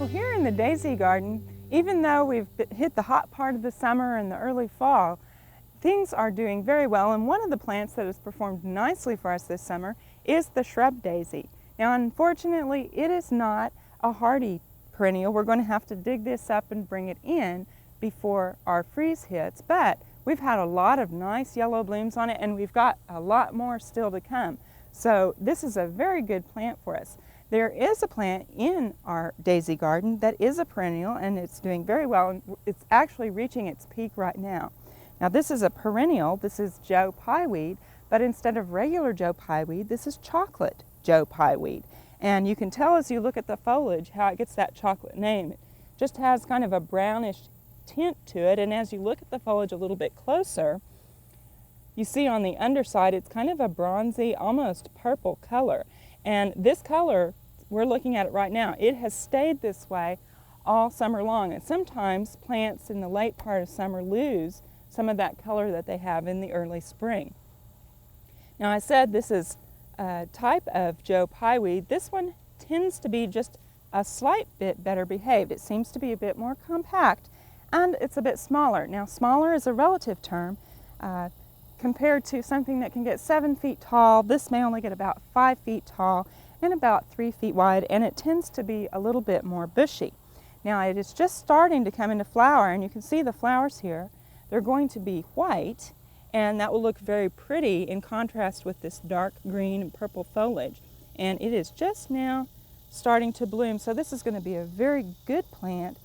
Well, here in the daisy garden, even though we've hit the hot part of the summer and the early fall, things are doing very well, and one of the plants that has performed nicely for us this summer is the shrub daisy. Now, unfortunately, it is not a hardy perennial. We're going to have to dig this up and bring it in before our freeze hits, but we've had a lot of nice yellow blooms on it, and we've got a lot more still to come. So this is a very good plant for us. There is a plant in our daisy garden that is a perennial, and it's doing very well, and it's actually reaching its peak right now. Now, this is a perennial. This is Joe Pye Weed, but instead of regular Joe Pye Weed, this is chocolate Joe Pye Weed. And you can tell as you look at the foliage how it gets that chocolate name. It just has kind of a brownish tint to it, and as you look at the foliage a little bit closer, you see on the underside it's kind of a bronzy, almost purple color. And this color, we're looking at it right now, it has stayed this way all summer long. And sometimes plants in the late part of summer lose some of that color that they have in the early spring. Now, I said this is a type of Joe Pye Weed. This one tends to be just a slight bit better behaved. It seems to be a bit more compact, and it's a bit smaller. Now, smaller is a relative term. Compared to something that can get 7 feet tall, this may only get about 5 feet tall and about 3 feet wide, and it tends to be a little bit more bushy. Now, it is just starting to come into flower, and you can see the flowers here. They're going to be white, and that will look very pretty in contrast with this dark green and purple foliage. And it is just now starting to bloom, so this is going to be a very good plant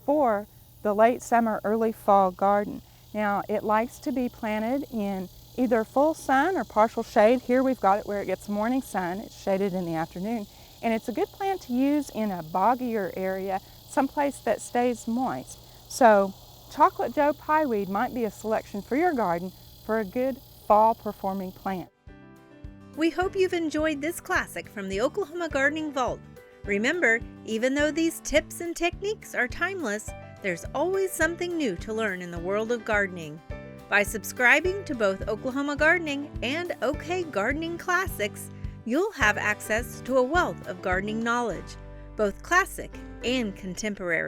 for the late summer, early fall garden. Now, it likes to be planted in either full sun or partial shade. Here we've got it where it gets morning sun. It's shaded in the afternoon. And it's a good plant to use in a boggier area, someplace that stays moist. So, chocolate Joe Pye Weed might be a selection for your garden for a good fall performing plant. We hope you've enjoyed this classic from the Oklahoma Gardening Vault. Remember, even though these tips and techniques are timeless, there's always something new to learn in the world of gardening. By subscribing to both Oklahoma Gardening and OK Gardening Classics, you'll have access to a wealth of gardening knowledge, both classic and contemporary.